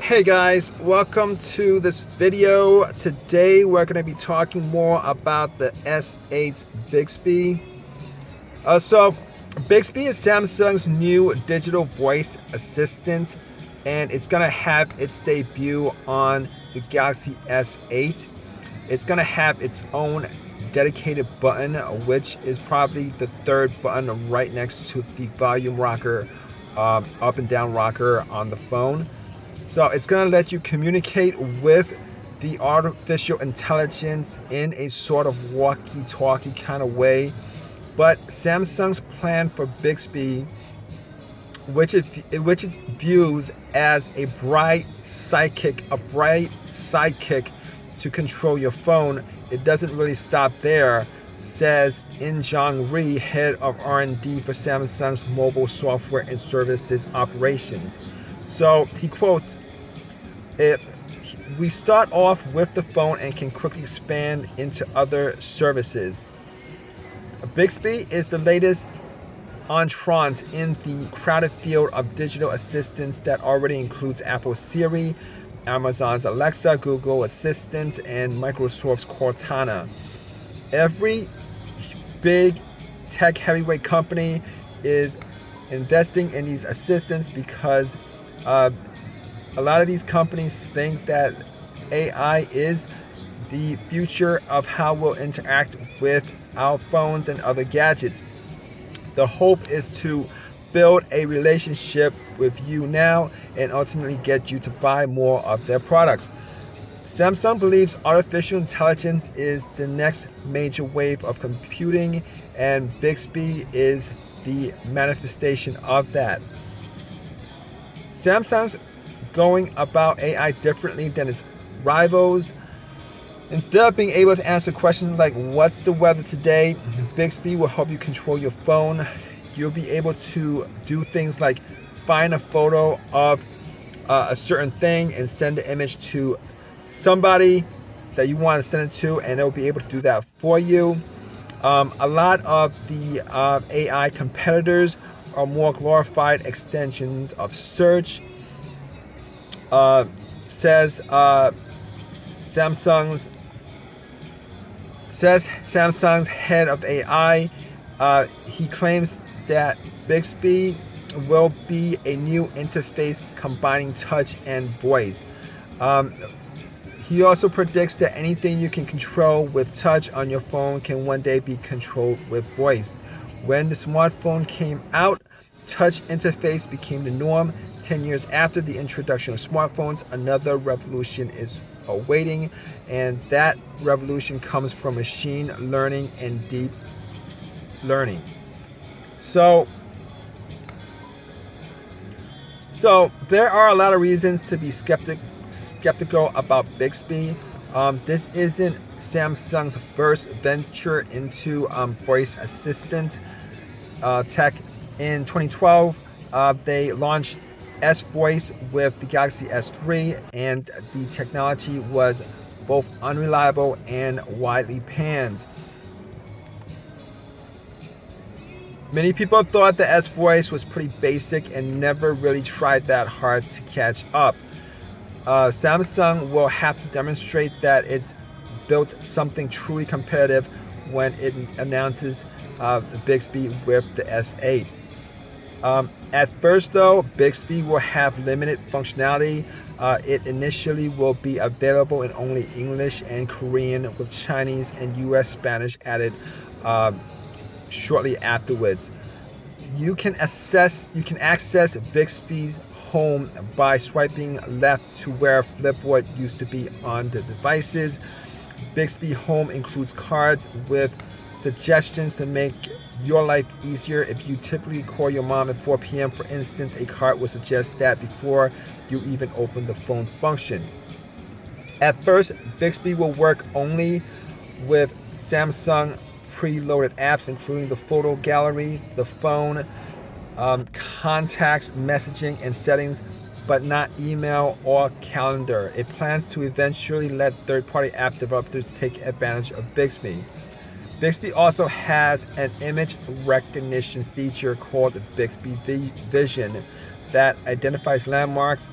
Hey guys, welcome to this video. Today we're going to be talking more about the S8 Bixby. Bixby is Samsung's new digital voice assistant, and it's going to have its debut on the Galaxy S8. It's going to have its own dedicated button, which is probably the third button right next to the volume rocker, up and down rocker on the phone. So it's going to let you communicate with the artificial intelligence in a sort of walkie-talkie kind of way. But Samsung's plan for Bixby, which it views as a bright sidekick to control your phone, it doesn't really stop there, says In-Jong Ri, head of R&D for Samsung's mobile software and services operations. So he quotes, we start off with the phone and can quickly expand into other services. Bixby is the latest entrant in the crowded field of digital assistants that already includes Apple Siri, Amazon's Alexa, Google Assistant, and Microsoft's Cortana. Every big tech heavyweight company is investing in these assistants because a lot of these companies think that AI is the future of how we'll interact with our phones and other gadgets. The hope is to build a relationship with you now and ultimately get you to buy more of their products. Samsung believes artificial intelligence is the next major wave of computing, and Bixby is the manifestation of that. Samsung's going about AI differently than its rivals. Instead of being able to answer questions like what's the weather today, Bixby will help you control your phone. You'll be able to do things like find a photo of a certain thing and send the image to somebody that you want to send it to, and it'll be able to do that for you. A lot of the AI competitors are more glorified extensions of search. Says Samsung's head of AI. He claims that Bixby will be a new interface combining touch and voice. He also predicts that anything you can control with touch on your phone can one day be controlled with voice. When the smartphone came out, touch interface became the norm. 10 years after the introduction of smartphones, another revolution is awaiting, and that revolution comes from machine learning and deep learning. So there are a lot of reasons to be skeptical about Bixby. This isn't Samsung's first venture into voice assistant tech. In 2012, they launched S-Voice with the Galaxy S3, and the technology was both unreliable and widely panned. Many people thought the S-Voice was pretty basic and never really tried that hard to catch up. Samsung will have to demonstrate that it's built something truly competitive when it announces Bixby with the S8. At first though, Bixby will have limited functionality. It initially will be available in only English and Korean, with Chinese and US Spanish added shortly afterwards. You can access Bixby's home by swiping left to where Flipboard used to be on the devices. Bixby Home includes cards with suggestions to make your life easier. If you typically call your mom at 4 p.m., for instance, a card will suggest that before you even open the phone function. At first, Bixby will work only with Samsung preloaded apps, including the photo gallery, the phone, contacts, messaging, and settings, but not email or calendar. It plans to eventually let third-party app developers take advantage of Bixby. Bixby also has an image recognition feature called Bixby Vision that identifies landmarks,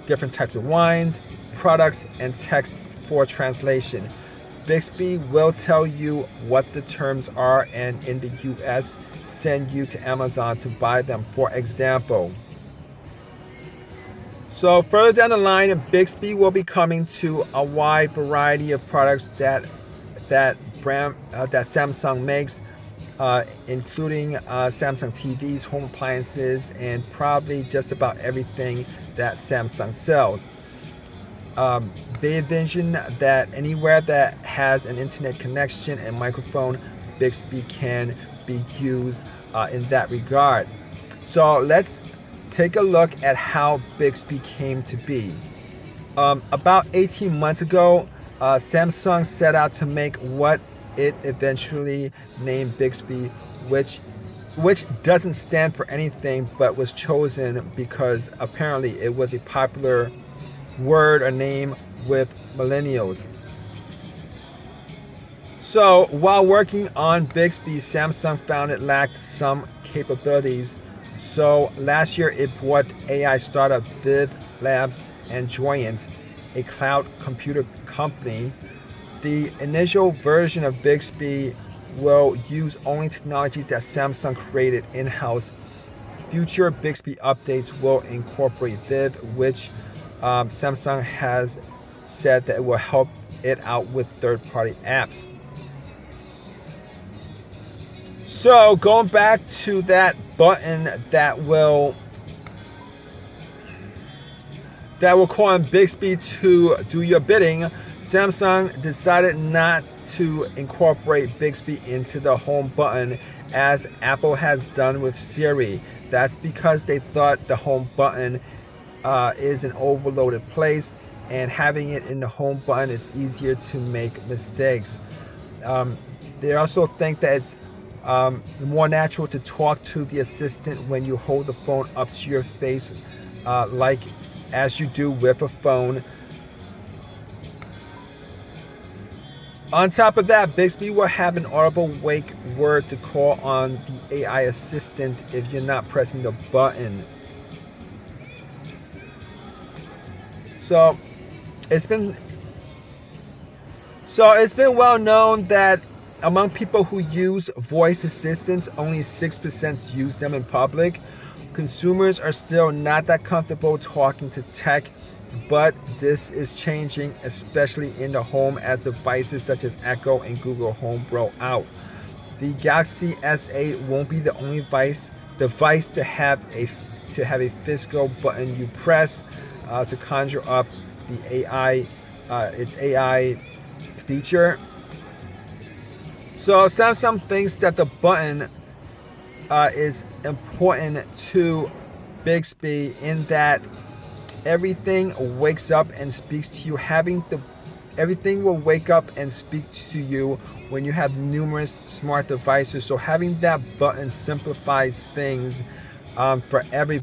different types of wines, products, and text for translation. Bixby will tell you what the terms are and in the US send you to Amazon to buy them, for example. So further down the line, Bixby will be coming to a wide variety of products that Samsung makes, including Samsung TVs, home appliances, and probably just about everything that Samsung sells. They envision that anywhere that has an internet connection and microphone, Bixby can be used in that regard. So let's take a look at how Bixby came to be. About 18 months ago, Samsung set out to make what it eventually named Bixby, which doesn't stand for anything, but was chosen because apparently it was a popular word or name with millennials. So while working on Bixby, Samsung found it lacked some capabilities. So last year it bought AI startup Viv Labs and Joyence, a cloud computer company. The initial version of Bixby will use only technologies that Samsung created in-house. Future Bixby updates will incorporate Viv, which Samsung has said that it will help it out with third-party apps. So going back to that button that will call on Bixby to do your bidding, Samsung decided not to incorporate Bixby into the home button as Apple has done with Siri. That's because they thought the home button is an overloaded place, and having it in the home button is easier to make mistakes. They also think that it's more natural to talk to the assistant when you hold the phone up to your face, like as you do with a phone. On top of that, Bixby will have an audible wake word to call on the AI assistant if you're not pressing the button. So it's been well known that among people who use voice assistants, only 6% use them in public. Consumers are still not that comfortable talking to tech, but this is changing, especially in the home as devices such as Echo and Google Home roll out. The Galaxy S8 won't be the only device to have a physical button you press to conjure up the its AI feature. So Samsung thinks that the button is important to Bixby in that everything wakes up and speaks to you. Everything will wake up and speak to you when you have numerous smart devices. So having that button simplifies things for everybody.